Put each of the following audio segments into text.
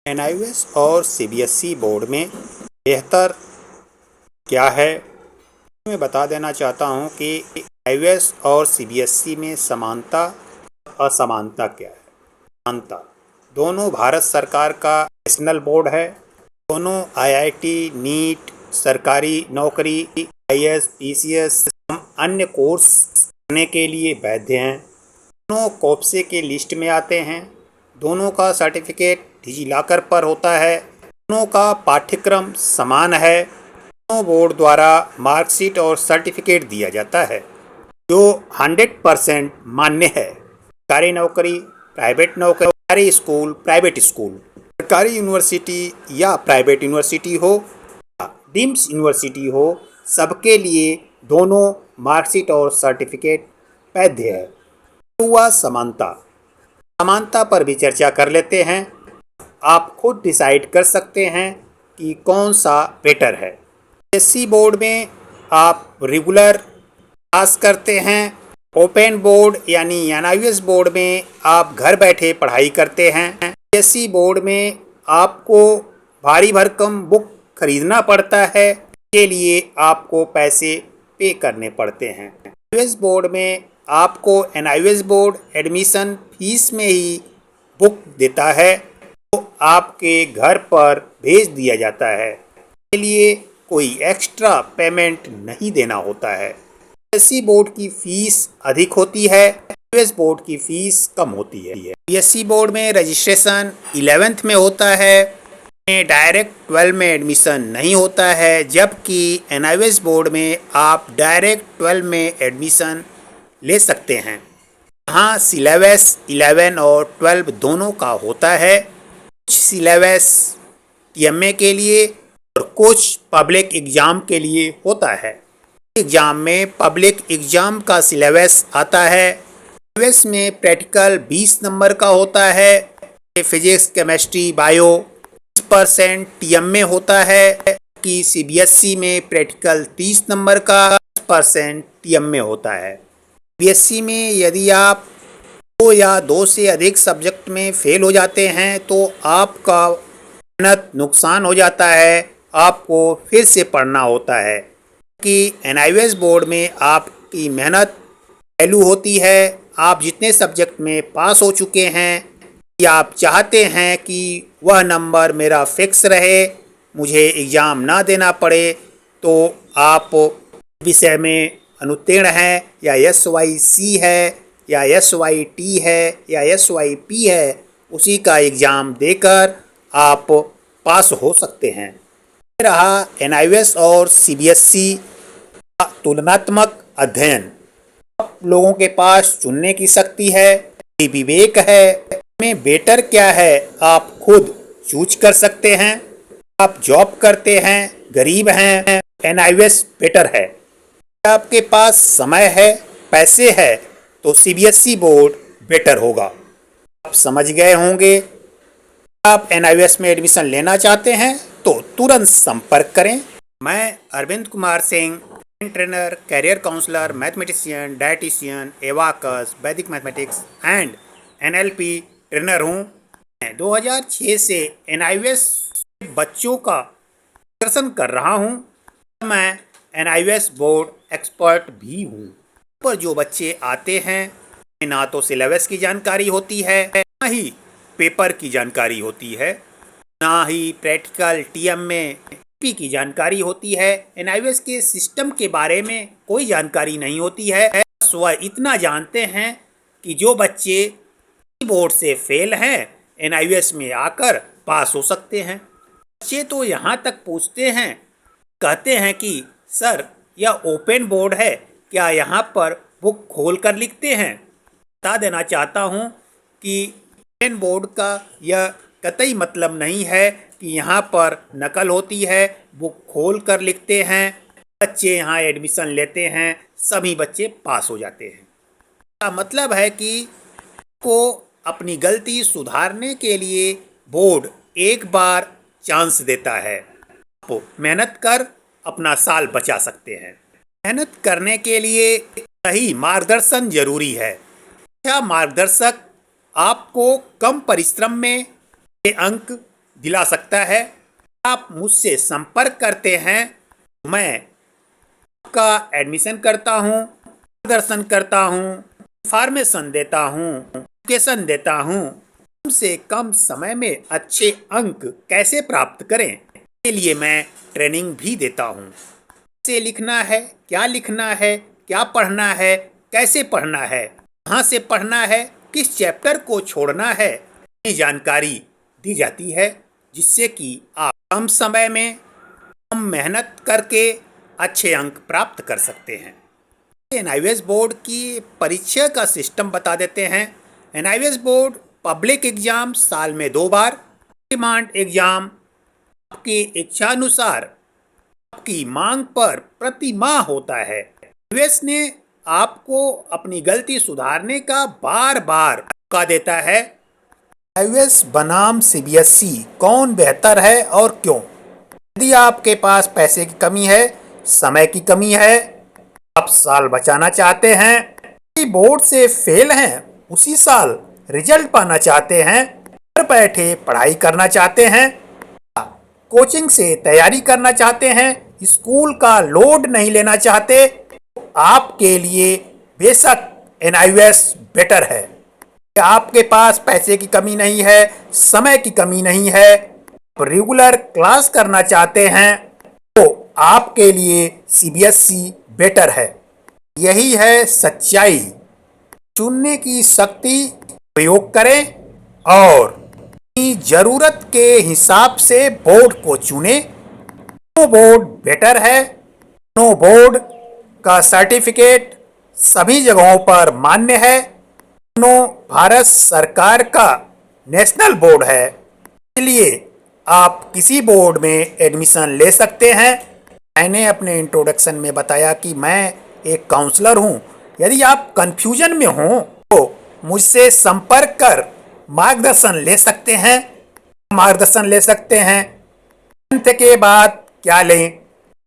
NIOS और CBSE board में बेहतर क्या है, मैं बता देना चाहता हूँ कि एनआईओएस और सीबीएसई में समानता असमानता क्या है। समानता, दोनों भारत सरकार का नेशनल बोर्ड है। दोनों आईआईटी, नीट, सरकारी नौकरी, आईएएस, पीसीएस अन्य कोर्स करने के लिए वैध हैं। दोनों कॉप्से के लिस्ट में आते हैं। दोनों का सर्टिफिकेट डिजिलॉकर पर होता है। दोनों का पाठ्यक्रम समान है। दोनों बोर्ड द्वारा मार्कशीट और सर्टिफिकेट दिया जाता है जो 100% मान्य है। सरकारी नौकरी, प्राइवेट नौकरी, सरकारी स्कूल, प्राइवेट स्कूल, सरकारी यूनिवर्सिटी या प्राइवेट यूनिवर्सिटी हो, डीम्ड यूनिवर्सिटी हो, सबके लिए दोनों मार्कशीट और सर्टिफिकेट वैध है। हुआ समानता, समानता पर भी चर्चा कर लेते हैं। आप खुद डिसाइड कर सकते हैं कि कौन सा बेटर है। सीबीएसई बोर्ड में आप रेगुलर क्लास करते हैं। ओपन बोर्ड यानी एनआईओएस बोर्ड में आप घर बैठे पढ़ाई करते हैं। सीबीएसई बोर्ड में आपको भारी भरकम बुक खरीदना पड़ता है, इसके लिए आपको पैसे पे करने पड़ते हैं। एनआईओएस बोर्ड में आपको एनआईओएस बोर्ड एडमिशन फीस में ही बुक देता है, तो आपके घर पर भेज दिया जाता है। इसके लिए कोई एक्स्ट्रा पेमेंट नहीं देना होता है। सीबीएसई बोर्ड की फीस अधिक होती है, एनआईओएस बोर्ड की फीस कम होती है। सीबीएसई बोर्ड में रजिस्ट्रेशन 11th में होता है, डायरेक्ट 12 में एडमिशन नहीं होता है, जबकि एनआईओएस बोर्ड में आप डायरेक्ट 12 में एडमिशन ले सकते हैं। यहाँ सिलेबस 11 और 12 दोनों का होता है। कुछ सिलेबस टीएमए के लिए और कुछ पब्लिक एग्ज़ाम के लिए होता है। एग्ज़ाम में पब्लिक एग्ज़ाम का सिलेबस आता है। सिलेबस में प्रैक्टिकल 20 नंबर का होता है। फिजिक्स, केमिस्ट्री, बायो 20% टीएमए होता है कि सीबीएसई में प्रैक्टिकल 30 नंबर का 10% टीएमए होता है। सीबीएसई में यदि आप 2 या 2 से अधिक सब्जेक्ट में फेल हो जाते हैं तो आपका मेहनत नुकसान हो जाता है, आपको फिर से पढ़ना होता है कि एनआईओएस बोर्ड में आपकी मेहनत वैल्यू होती है। आप जितने सब्जेक्ट में पास हो चुके हैं या आप चाहते हैं कि वह नंबर मेरा फिक्स रहे, मुझे एग्ज़ाम ना देना पड़े, तो आप विषय में अनुत्तीर्ण हैं या SYC है या SYT है या SYP है, उसी का एग्ज़ाम देकर आप पास हो सकते हैं। रहा एनआईओएस और सीबीएसई का तुलनात्मक अध्ययन। आप लोगों के पास चुनने की शक्ति है, विवेक है, में बेटर क्या है आप खुद चूज कर सकते हैं। आप जॉब करते हैं, गरीब हैं, एनआईओएस बेटर है। आपके पास समय है, पैसे है, तो सीबीएसई बोर्ड बेटर होगा। आप समझ गए होंगे। आप एनआईओएस में एडमिशन लेना चाहते हैं तो तुरंत संपर्क करें। मैं Arvind Kumar Singh, trainer, career counsellor, mathematician, dietitian, abacus, Vedic mathematics and NLP trainer हूँ। 2006 से एनआईओएस बच्चों का मार्गदर्शन कर रहा हूँ। मैं एनआईओएस बोर्ड एक्सपर्ट भी हूँ। पर जो बच्चे आते हैं, ना तो सिलेबस की जानकारी होती है, ना ही पेपर की जानकारी होती है, ना ही प्रैक्टिकल टीएमए की जानकारी होती है। एनआईओएस के सिस्टम के बारे में कोई जानकारी नहीं होती है। बस वह इतना जानते हैं कि जो बच्चे बोर्ड से फेल हैं, एनआईओएस में आकर पास हो सकते हैं। बच्चे तो यहाँ तक पूछते हैं, कहते हैं कि सर यह ओपन बोर्ड है, क्या यहाँ पर बुक खोल कर लिखते हैं। बता देना चाहता हूँ कि ओपन बोर्ड का यह कतई मतलब नहीं है कि यहाँ पर नकल होती है, बुक खोल कर लिखते हैं, बच्चे यहाँ एडमिशन लेते हैं, सभी बच्चे पास हो जाते हैं। इसका मतलब है कि को अपनी गलती सुधारने के लिए बोर्ड एक बार चांस देता है। आप मेहनत कर अपना साल बचा सकते हैं। मेहनत करने के लिए सही मार्गदर्शन जरूरी है। अच्छा मार्गदर्शक आपको कम परिश्रम में अंक दिला सकता है। आप मुझसे संपर्क करते हैं, मैं आपका एडमिशन करता हूँ, मार्गदर्शन करता हूँ, इन्फॉर्मेशन देता हूँ, एजुकेशन देता हूँ। कम से कम समय में अच्छे अंक कैसे प्राप्त करें, इसके लिए मैं ट्रेनिंग भी देता हूँ। कैसे लिखना है, क्या लिखना है, क्या पढ़ना है, कैसे पढ़ना है, कहाँ से पढ़ना है, किस चैप्टर को छोड़ना है, ये जानकारी दी जाती है, जिससे कि आप कम समय में कम मेहनत करके अच्छे अंक प्राप्त कर सकते हैं। एनआईवीएस बोर्ड की परीक्षा का सिस्टम बता देते हैं। एनआईवीएस बोर्ड पब्लिक एग्जाम साल में 2 बार, डिमांड एग्जाम आपकी इच्छानुसार आपकी मांग पर प्रति माह होता है। एनआईवीएस ने आपको अपनी गलती सुधारने का बार बार मौका देता है। एनआईवीएस बनाम सीबीएसई कौन बेहतर है और क्यों? यदि आपके पास पैसे की कमी है, समय की कमी है, आप साल बचाना चाहते हैं, बोर्ड से फेल हैं, उसी साल रिजल्ट पाना चाहते हैं, घर बैठे पढ़ाई करना चाहते हैं, कोचिंग से तैयारी करना चाहते हैं, स्कूल का लोड नहीं लेना चाहते, तो आपके लिए बेशक एनआईवीएस बेटर है। आपके पास पैसे की कमी नहीं है, समय की कमी नहीं है, रेगुलर क्लास करना चाहते हैं, तो आपके लिए सीबीएसई बेटर है। यही है सच्चाई। चुनने की शक्ति प्रयोग करें और अपनी जरूरत के हिसाब से बोर्ड को चुने। नो बोर्ड बेटर है। नो बोर्ड का सर्टिफिकेट सभी जगहों पर मान्य है। नो भारत सरकार का नेशनल बोर्ड है, इसलिए आप किसी बोर्ड में एडमिशन ले सकते हैं। मैंने अपने इंट्रोडक्शन में बताया कि मैं एक काउंसलर हूं। यदि आप कंफ्यूजन में हो तो मुझसे संपर्क कर मार्गदर्शन ले सकते हैं। मार्गदर्शन ले सकते हैं 10th के बाद क्या लें,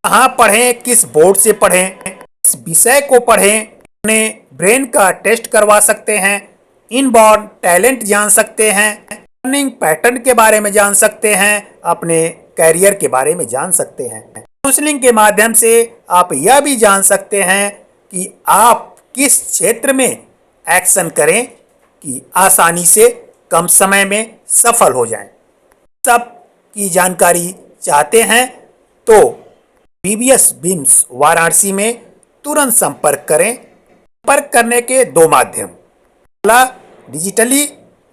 कहाँ पढ़ें, किस बोर्ड से पढ़ें, किस विषय को पढ़ें, अपने ब्रेन का टेस्ट करवा सकते हैं, इनबॉर्न टैलेंट जान सकते हैं, लर्निंग पैटर्न के बारे में जान सकते हैं, अपने कैरियर के बारे में जान सकते हैं। काउंसलिंग के माध्यम से आप यह भी जान सकते हैं कि आप किस क्षेत्र में एक्शन करें कि आसानी से कम समय में सफल हो जाएं। सब की जानकारी चाहते हैं तो बीबीएस बिम्स वाराणसी में तुरंत संपर्क करें। संपर्क करने के 2 माध्यम, पहला डिजिटली,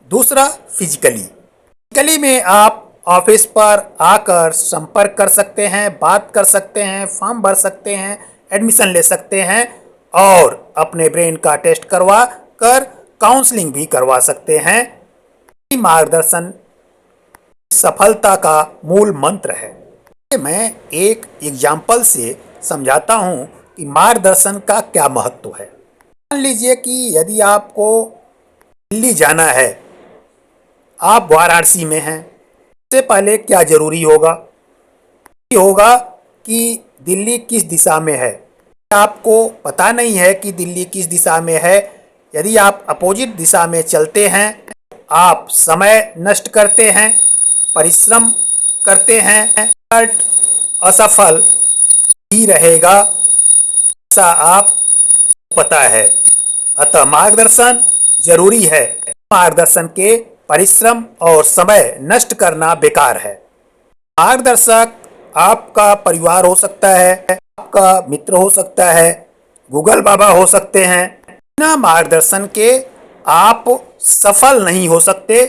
दूसरा फिजिकली। फिजिकली में आप ऑफिस पर आकर संपर्क कर सकते हैं, बात कर सकते हैं, फॉर्म भर सकते हैं, एडमिशन ले सकते हैं और अपने ब्रेन का टेस्ट करवा कर काउंसलिंग भी करवा सकते हैं। मार्गदर्शन सफलता का मूल मंत्र है। मैं एक एग्जाम्पल से समझाता हूँ कि मार्गदर्शन का क्या महत्व है। मान लीजिए कि यदि आपको दिल्ली जाना है, आप वाराणसी में हैं, सबसे पहले क्या जरूरी होगा? ये होगा कि दिल्ली किस दिशा में है। आपको पता नहीं है कि दिल्ली किस दिशा में है। यदि आप अपोजिट दिशा में चलते हैं, आप समय नष्ट करते हैं, परिश्रम करते हैं, रिजल्ट असफल ही रहेगा, ऐसा आप पता है। अतः मार्गदर्शन जरूरी है। मार्गदर्शन के परिश्रम और समय नष्ट करना बेकार है। मार्गदर्शक आपका परिवार हो सकता है, आपका मित्र हो सकता है, गूगल बाबा हो सकते हैं। बिना मार्गदर्शन के आप सफल नहीं हो सकते।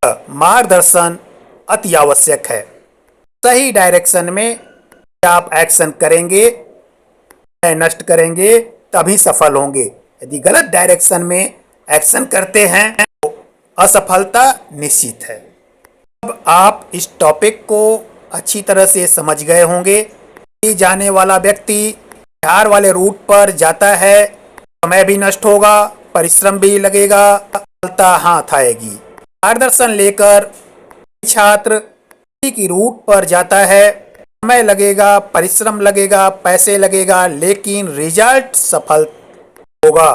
मार्गदर्शन अति आवश्यक है। सही डायरेक्शन में आप एक्शन करेंगे, नष्ट करेंगे, तभी सफल होंगे। यदि गलत डायरेक्शन में एक्शन करते हैं तो असफलता निश्चित है। अब आप इस टॉपिक को अच्छी तरह से समझ गए होंगे। जाने वाला व्यक्ति बिहार वाले रूट पर जाता है, समय भी नष्ट होगा, परिश्रम भी लगेगा, सफलता हाथ आएगी। मार्गदर्शन लेकर छात्र की रूट पर जाता है, समय लगेगा, परिश्रम लगेगा, पैसे लगेगा, लेकिन रिजल्ट सफल होगा,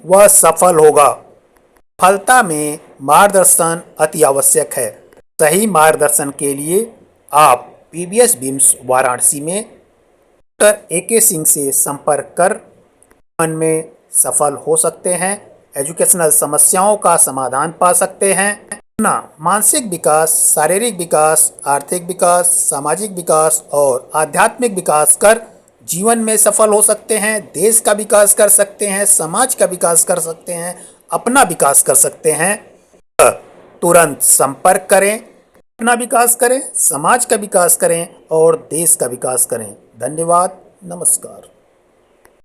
वह सफल होगा। सफलता में मार्गदर्शन अति आवश्यक है। सही मार्गदर्शन के लिए आप पीबीएस बिम्स वाराणसी में डॉक्टर ए.के. सिंह से संपर्क कर जीवन में सफल हो सकते हैं, एजुकेशनल समस्याओं का समाधान पा सकते हैं, अपना मानसिक विकास, शारीरिक विकास, आर्थिक विकास, सामाजिक विकास और आध्यात्मिक विकास कर जीवन में सफल हो सकते हैं, देश का विकास कर सकते हैं, समाज का विकास कर सकते हैं, अपना विकास कर सकते हैं। तुरंत संपर्क करें, अपना विकास करें, समाज का विकास करें और देश का विकास करें। धन्यवाद, नमस्कार।